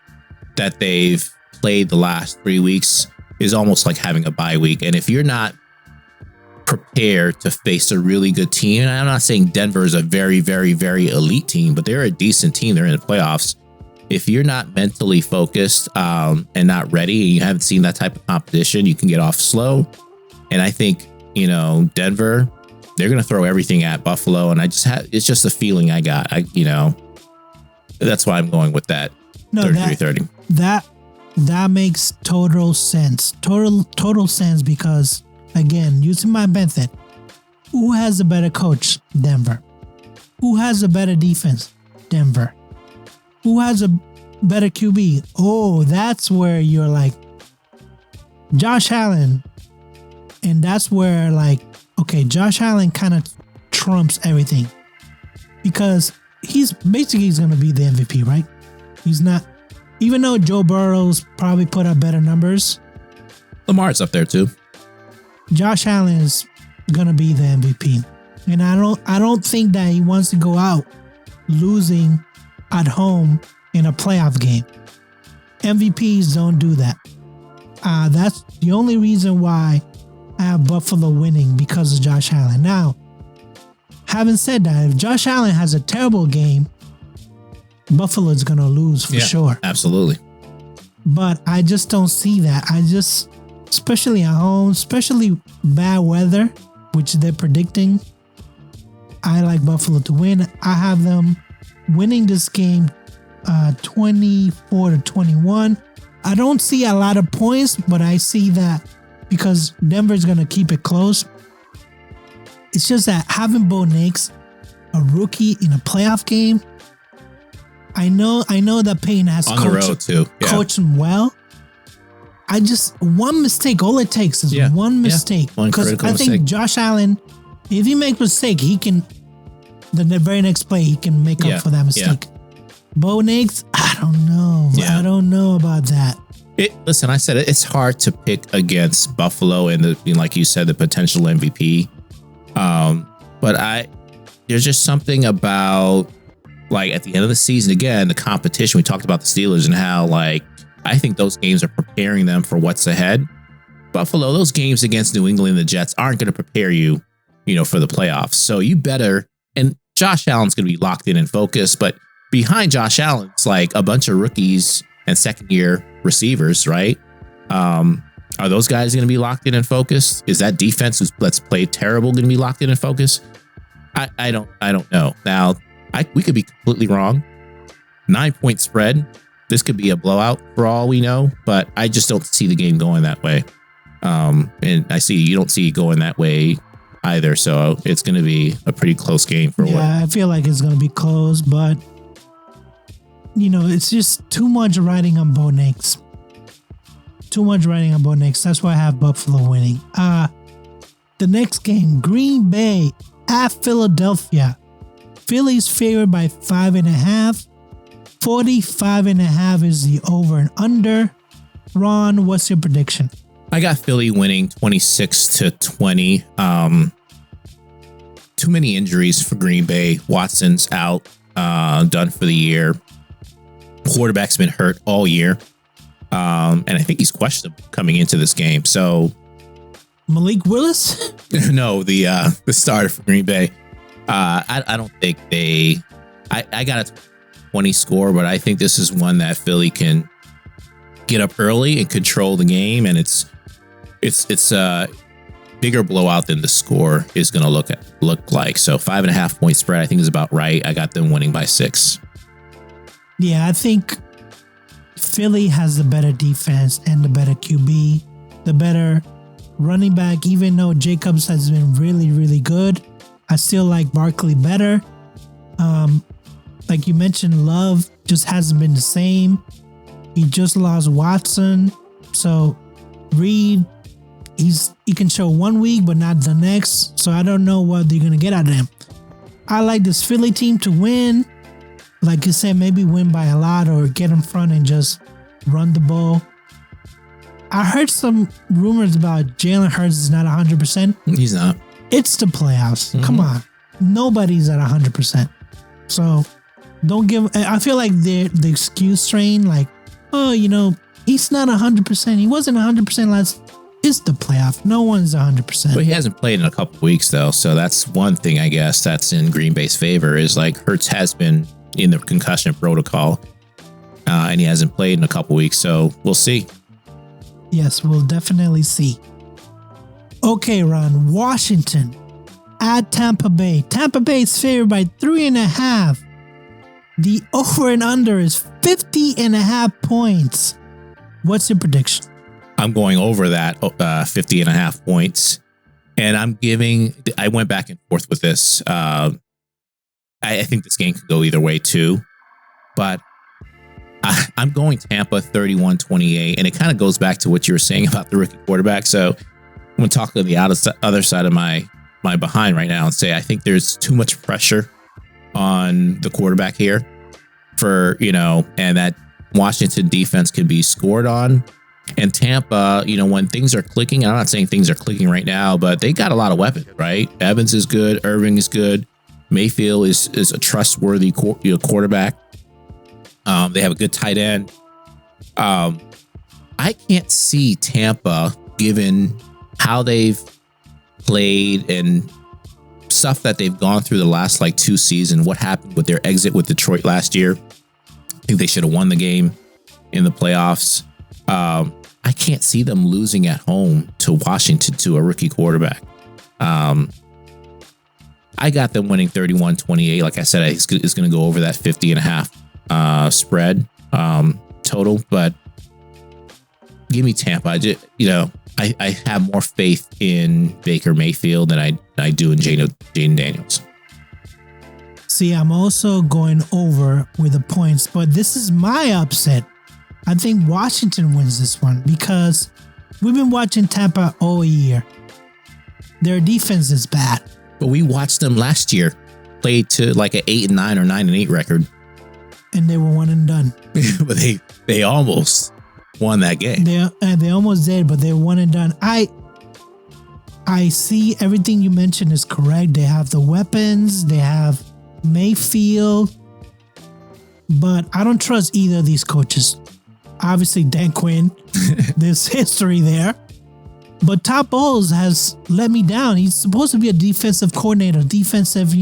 that they've played the last 3 weeks is almost like having a bye week. And if you're not prepared to face a really good team, and I'm not saying Denver is a very, very, very elite team, but they're a decent team. They're in the playoffs. If you're not mentally focused and not ready, and you haven't seen that type of competition, you can get off slow. And I think, Denver, they're going to throw everything at Buffalo. And it's just a feeling I got. That's why I'm going with that. No, 33-30. That makes total sense. Total sense because, again, using my method, who has a better coach? Denver. Who has a better defense? Denver. Who has a better QB? Oh, that's where you're like, Josh Allen. And that's where, like, okay, Josh Allen kind of trumps everything because he's going to be the MVP, right? He's not, even though Joe Burrow's probably put up better numbers. Lamar's up there too. Josh Allen is going to be the MVP. And I don't think that he wants to go out losing at home in a playoff game. MVPs don't do that. That's the only reason why I have Buffalo winning, because of Josh Allen. Now, having said that, if Josh Allen has a terrible game, Buffalo is going to lose for sure. Absolutely. But I just don't see that. Especially at home, especially bad weather, which they're predicting, I like Buffalo to win. I have them winning this game 24-21. I don't see a lot of points, but I see that because Denver's going to keep it close. It's just that having Bo Nix, a rookie in a playoff game, I know that Payne has on the road too. Yeah. Coached him well. One mistake, all it takes is one mistake. One critical mistake. I think Josh Allen, if he makes a mistake, he can, the very next play, he can make up for that mistake. Bo Nix, I don't know. Yeah. I don't know about that. Listen, I said it's hard to pick against Buffalo and like you said, the potential MVP. But there's just something about like at the end of the season, again, the competition. We talked about the Steelers and how like I think those games are preparing them for what's ahead. Buffalo, those games against New England and the Jets aren't going to prepare you, for the playoffs. So you better, and Josh Allen's going to be locked in and focused, but behind Josh Allen, it's like a bunch of rookies and second year receivers, right? Are those guys going to be locked in and focused? Is that defense that's played terrible going to be locked in and focused? I don't know. Now, we could be completely wrong. 9-point spread. This could be a blowout for all we know, but I just don't see the game going that way. And I see you don't see it going that way either. So it's going to be a pretty close game for what. I feel like it's going to be close, but it's just too much riding on both necks. That's why I have Buffalo winning. The next game, Green Bay at Philadelphia. Philly's favored by 5.5. 45.5 is the over and under. Ron, what's your prediction? I got Philly winning 26-20. Too many injuries for Green Bay. Watson's out, done for the year. Quarterback's been hurt all year. And I think he's questionable coming into this game. So Malik Willis? No, the starter for Green Bay. I don't think I got a 20 score, but I think this is one that Philly can get up early and control the game, and it's a bigger blowout than the score is going to look like. So 5.5 point spread, I think is about right. I got them winning by 6. Yeah, I think Philly has the better defense and the better QB, the better running back. Even though Jacobs has been really, really good, I still like Barkley better. Like you mentioned, Love just hasn't been the same. He just lost Watson. So Reed, he can show 1 week, but not the next. So I don't know what they're going to get out of him. I like this Philly team to win. Like you said, maybe win by a lot or get in front and just run the ball. I heard some rumors about Jalen Hurts is not 100%. He's not. It's the playoffs. Mm-hmm. Come on. Nobody's at 100%. So don't give... I feel like the excuse train, like, he's not 100%. He wasn't 100% last... It's the playoff. No one's 100%. But he hasn't played in a couple weeks, though. So that's one thing, I guess, that's in Green Bay's favor is like Hurts has been in the concussion protocol and he hasn't played in a couple weeks. So we'll see. Yes, we'll definitely see. Okay, Ron. Washington at Tampa Bay. Tampa Bay is favored by 3.5. The over and under is 50.5 points. What's your prediction? I'm going over that 50.5 points. And I went back and forth with this. I think this game could go either way too. But I'm going Tampa 31-28. And it kind of goes back to what you were saying about the rookie quarterback. So I'm going to talk to the other side of my behind right now and say I think there's too much pressure on the quarterback here and that Washington defense could be scored on. And Tampa, when things are clicking, and I'm not saying things are clicking right now, but they got a lot of weapons, right? Evans is good. Irving is good. Mayfield is a trustworthy quarterback. They have a good tight end. I can't see Tampa, given how they've played and stuff that they've gone through the last 2 seasons, what happened with their exit with Detroit last year. I think they should have won the game in the playoffs. I can't see them losing at home to Washington to a rookie quarterback. I got them winning 31-28. Like I said, it's going to go over that 50.5 spread total. But give me Tampa. I have more faith in Baker Mayfield than I do in Jaden Daniels. See, I'm also going over with the points, but this is my upset. I think Washington wins this one because we've been watching Tampa all year. Their defense is bad. But we watched them last year play to an 8-9 or 9-8 record. And they were one and done. But they almost won that game. They almost did, but they're one and done. I see everything you mentioned is correct. They have the weapons. They have Mayfield. But I don't trust either of these coaches. Obviously, Dan Quinn, there's history there. But Todd Bowles has let me down. He's supposed to be a defensive coordinator, defensive,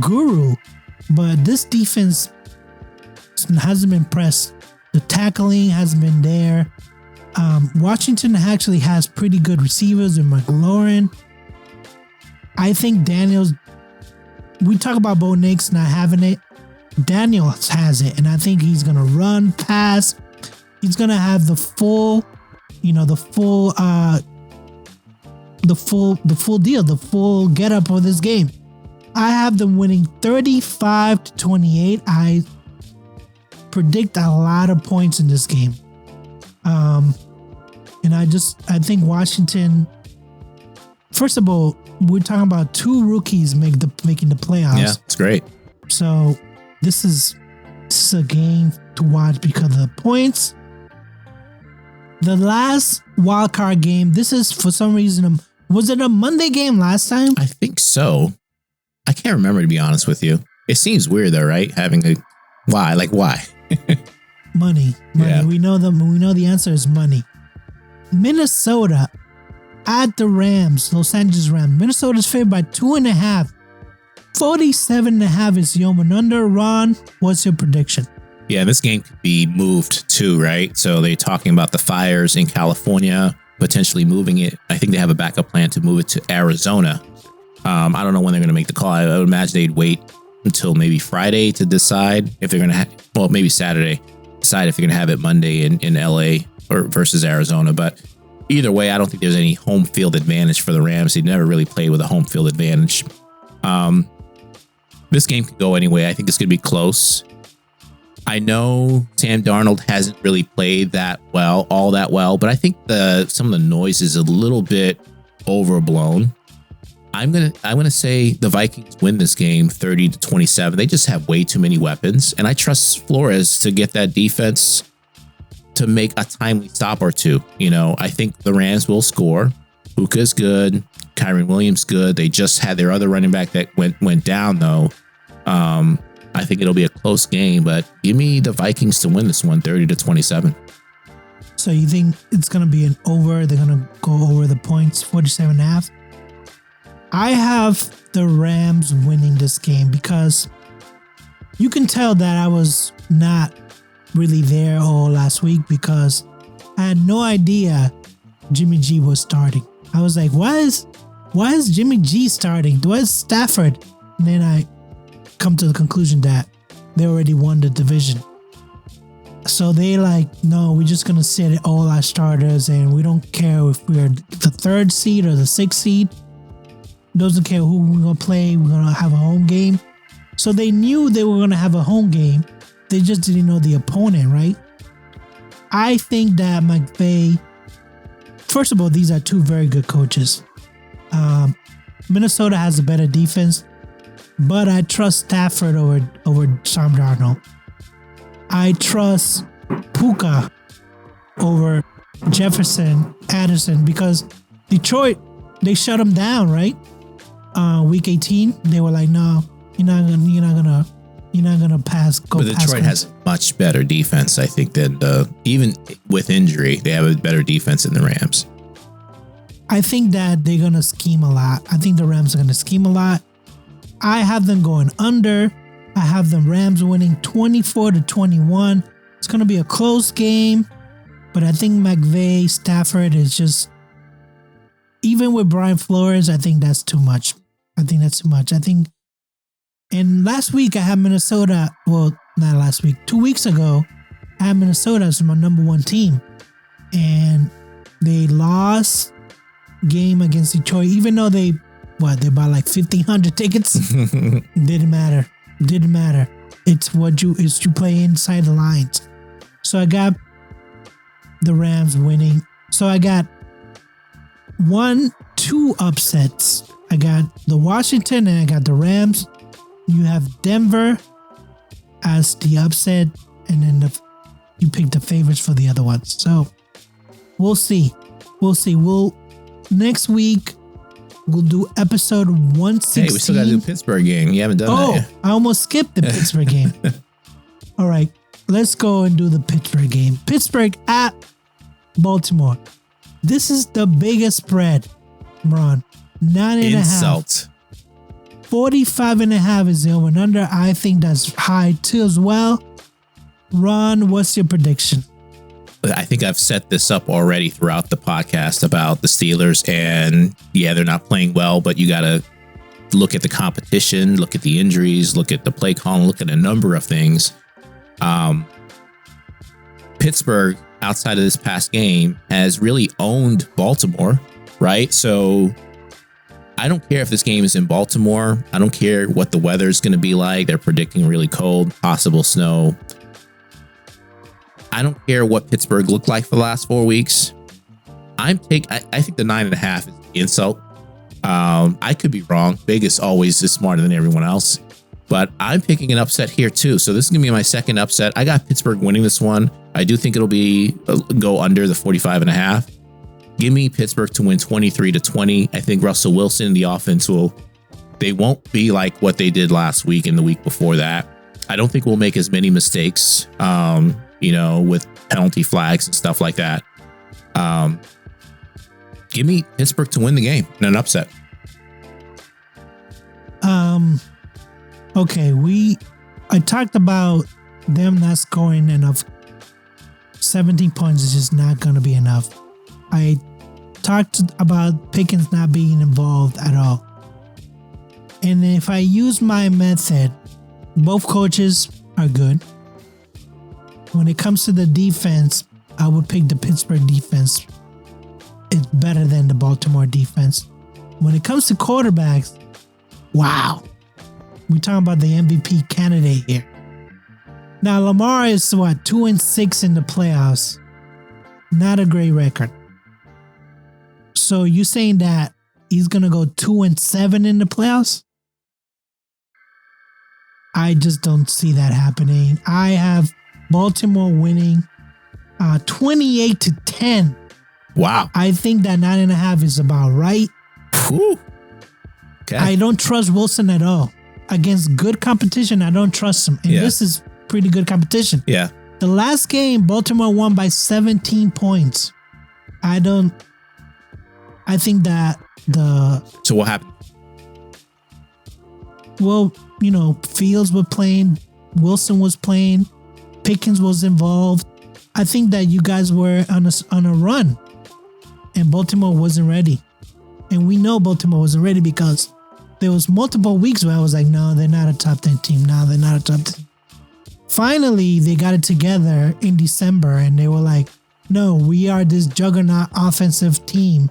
guru. But this defense hasn't been impressed. The tackling hasn't been there. Washington actually has pretty good receivers in McLaurin. I think we talk about Bo Nix not having it. Daniels has it, and I think he's going to run, pass. He's going to have the full deal, the full get up for this game. I have them winning 35-28. I predict a lot of points in this game. And I think Washington, first of all, we're talking about two rookies making the playoffs. Yeah, it's great. So this is a game to watch because of the points. The last wildcard game, this is for some reason, was it a Monday game last time? I think so. I can't remember, to be honest with you. It seems weird though, right? Why? Money. Yeah. We know the answer is money. Minnesota at the Rams, Los Angeles Rams. Minnesota's favored by 2.5. 47.5 is the over and under. Ron, what's your prediction? Yeah, this game could be moved too, right? So they're talking about the fires in California, potentially moving it. I think they have a backup plan to move it to Arizona. I don't know when they're going to make the call. I would imagine they'd wait until maybe Friday to decide if they're going to maybe Saturday, decide if they're going to have it Monday in LA or versus Arizona. But either way, I don't think there's any home field advantage for the Rams. They never really played with a home field advantage. This game could go anyway. I think it's going to be close. I know Sam Darnold hasn't really played all that well, but I think some of the noise is a little bit overblown. I'm gonna say the Vikings win this game 30-27. They just have way too many weapons, and I trust Flores to get that defense to make a timely stop or two. I think the Rams will score. Puka's good. Kyron Williams good. They just had their other running back that went down though. I think it'll be a close game, but give me the Vikings to win this one 30-27. So you think it's going to be an over? They're going to go over the points, 47.5? I have the Rams winning this game because you can tell that I was not really there all last week because I had no idea Jimmy G was starting. I was like, why is Jimmy G starting? Why is Stafford? And then I come to the conclusion that they already won the division. So they no, we're just going to sit all our starters and we don't care if we're the 3rd seed or the 6th seed. Doesn't care who we're going to play. We're going to have a home game. So they knew they were going to have a home game. They just didn't know the opponent, right? I think that McVay, first of all, these are two very good coaches. Minnesota has a better defense, but I trust Stafford over Sam Darnold. I trust Puka over Jefferson Addison because Detroit, they shut them down, right? Week 18, they were like, no, you're not gonna pass. But Detroit has a much better defense, I think, than even with injury, they have a better defense than the Rams. I think that they're gonna scheme a lot. I think the Rams are gonna scheme a lot. I have them going under. I have the Rams winning 24-21. It's gonna be a close game, but I think McVay, Stafford is just, even with Brian Flores, I think that's too much. And last week I had Minnesota, well, not last week, 2 weeks ago, I had Minnesota as my number 1 team. And they lost game against Detroit, even though they bought like 1,500 tickets. Didn't matter. It's you play inside the lines. So I got the Rams winning. So I got 2 upsets. I got the Washington and I got the Rams. You have Denver as the upset, and then you picked the favorites for the other ones. So we'll see. Next week we'll do episode 116. Hey, we still got to do Pittsburgh game. You haven't done that yet. I almost skipped the Pittsburgh game. All right, let's go and do the Pittsburgh game. Pittsburgh at Baltimore. This is the biggest spread, Ron. 9.5. Insult. 45.5 is the over and under. I think that's high too as well. Ron, what's your prediction? I think I've set this up already throughout the podcast about the Steelers, and yeah, they're not playing well, but you got to look at the competition, look at the injuries, look at the play calling, look at a number of things. Pittsburgh, outside of this past game, has really owned Baltimore, right? So I don't care if this game is in Baltimore. I don't care what the weather is going to be like. They're predicting really cold, possible snow. I don't care what Pittsburgh looked like for the last 4 weeks. I think the 9.5 is an insult. I could be wrong. Vegas always is smarter than everyone else, but I'm picking an upset here too. So this is going to be my second upset. I got Pittsburgh winning this one. I do think it'll be go under the 45.5. Give me Pittsburgh to win 23-20. I think Russell Wilson, the offense they won't be like what they did last week and the week before that. I don't think we'll make as many mistakes, with penalty flags and stuff like that. Give me Pittsburgh to win the game in an upset. Okay, I talked about them not scoring enough. 17 points is just not going to be enough. I talked about Pickens not being involved at all. And if I use my method, both coaches are good. When it comes to the defense, I would pick the Pittsburgh defense. It's better than the Baltimore defense. When it comes to quarterbacks, wow. We're talking about the MVP candidate here. Now, Lamar is 2-6 in the playoffs. Not a great record. So you saying that he's going to go 2-7 in the playoffs? I just don't see that happening. I have Baltimore winning 28-10. Wow. I think that 9.5 is about right. Whew. Okay. I don't trust Wilson at all. Against good competition, I don't trust him. And this is pretty good competition. Yeah. The last game, Baltimore won by 17 points. I think that So what happened? Well, Fields was playing, Wilson was playing, Pickens was involved. I think that you guys were on a run, and Baltimore wasn't ready. And we know Baltimore wasn't ready because there was multiple weeks where I was like, no, they're not a top 10 team. No, they're not a top 10. Finally, they got it together in December, and they were like, no, we are this juggernaut offensive team.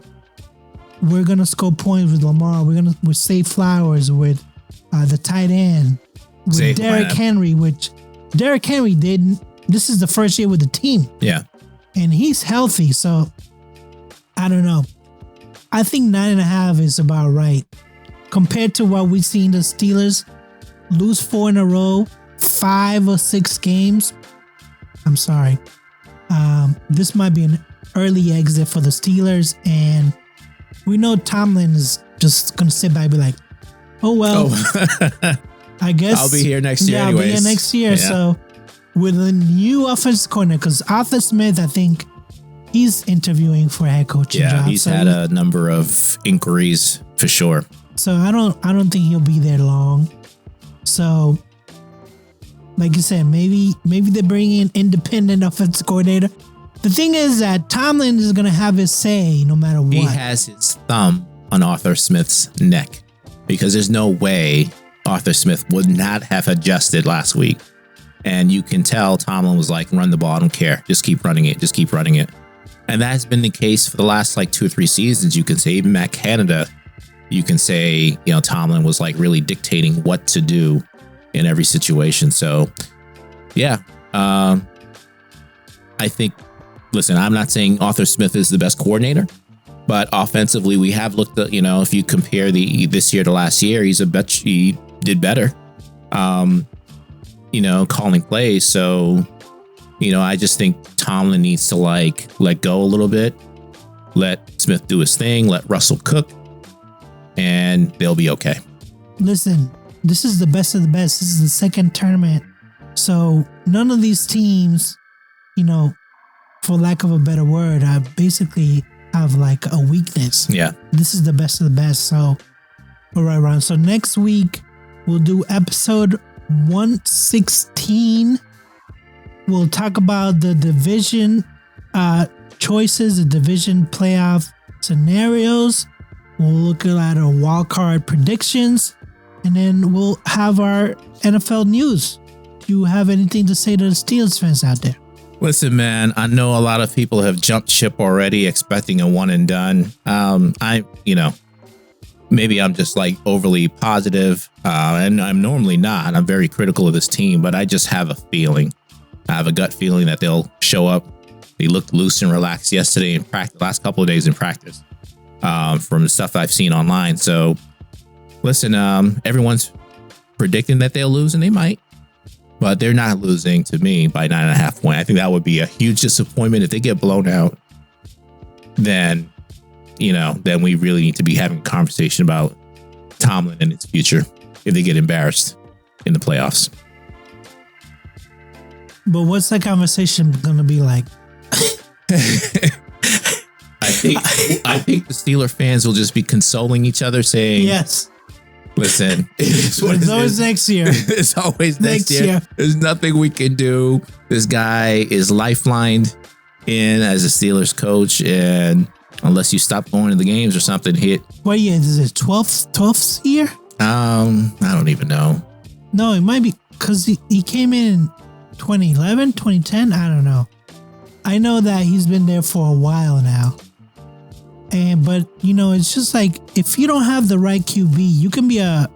We're going to score points with Lamar. With Say Flowers, with the tight end, with Derrick Henry, which Derrick Henry didn't. This is the first year with the team. Yeah. And he's healthy, so I don't know. I think 9.5 is about right. Compared to what we've seen the Steelers lose 4 in a row, 5 or 6 games. I'm sorry. This might be an early exit for the Steelers, and we know Tomlin is just going to sit back and be like, oh, well, I guess I'll be here next year I'll be here next year. Yeah. So with a new offensive coordinator, because Arthur Smith, I think he's interviewing for a head coaching job. Yeah, he's had a number of inquiries for sure. So I don't think he'll be there long. So, like you said, maybe they bring in independent offensive coordinator. The thing is that Tomlin is going to have his say no matter what. He has his thumb on Arthur Smith's neck because there's no way Arthur Smith would not have adjusted last week. And you can tell Tomlin was like, run the ball. I don't care. Just keep running it. Just keep running it. And that's been the case for the last 2 or 3 seasons. You can say even Matt Canada, you can say, Tomlin was really dictating what to do in every situation. So yeah, I think, listen, I'm not saying Arthur Smith is the best coordinator, but offensively, we have looked at, if you compare this year to last year, he did better, calling plays. So, I just think Tomlin needs to let go a little bit, let Smith do his thing, let Russell cook, and they'll be okay. Listen, this is the best of the best. This is the second tournament. So none of these teams, for lack of a better word, basically have a weakness. Yeah. This is the best of the best. So we're right around. So next week, we'll do episode 116. We'll talk about the division choices, the division playoff scenarios. We'll look at our wildcard predictions. And then we'll have our NFL news. Do you have anything to say to the Steelers fans out there? Listen, man, I know a lot of people have jumped ship already expecting a one and done. Maybe I'm just overly positive, and I'm normally not. I'm very critical of this team, but I just have a feeling. I have a gut feeling that they'll show up. They looked loose and relaxed yesterday in practice, last couple of days in practice, from the stuff I've seen online. So listen, everyone's predicting that they'll lose, and they might, but they're not losing to me by 9.5 points. I think that would be a huge disappointment if they get blown out. Then we really need to be having a conversation about Tomlin and its future if they get embarrassed in the playoffs. But what's that conversation going to be like? I think the Steeler fans will just be consoling each other, saying, yes. Listen, it's always next year. It's always next year. There's nothing we can do. This guy is lifelined in as a Steelers coach, and unless you stop going to the games or something, What year is it? 12th year? I don't even know. No, it might be because he came in 2011, 2010. I don't know. I know that he's been there for a while now. But it's just if you don't have the right QB, you can be a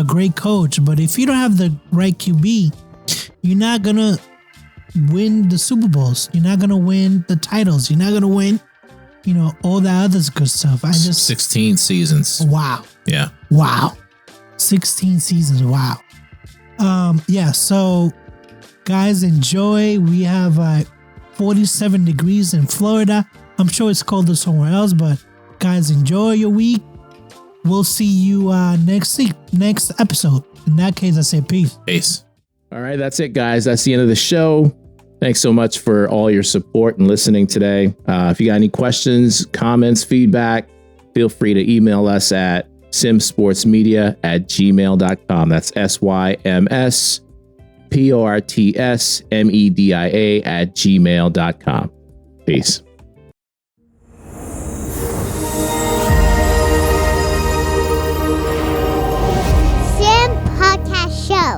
great coach, but if you don't have the right QB, you're not gonna win the Super Bowls. You're not gonna win the titles. You're not gonna win, all that other good stuff. 16 seasons. Wow. Yeah. Wow. 16 seasons. Wow. Yeah. So, guys, enjoy. We have 47 degrees in Florida. I'm sure it's colder somewhere else, but guys, enjoy your week. We'll see you next episode. In that case, I say peace. Peace. All right, that's it, guys. That's the end of the show. Thanks so much for all your support and listening today. If you got any questions, comments, feedback, feel free to email us at simsportsmedia@gmail.com. That's SYMSPORTSMEDIA@gmail.com. Peace. Podcast Show.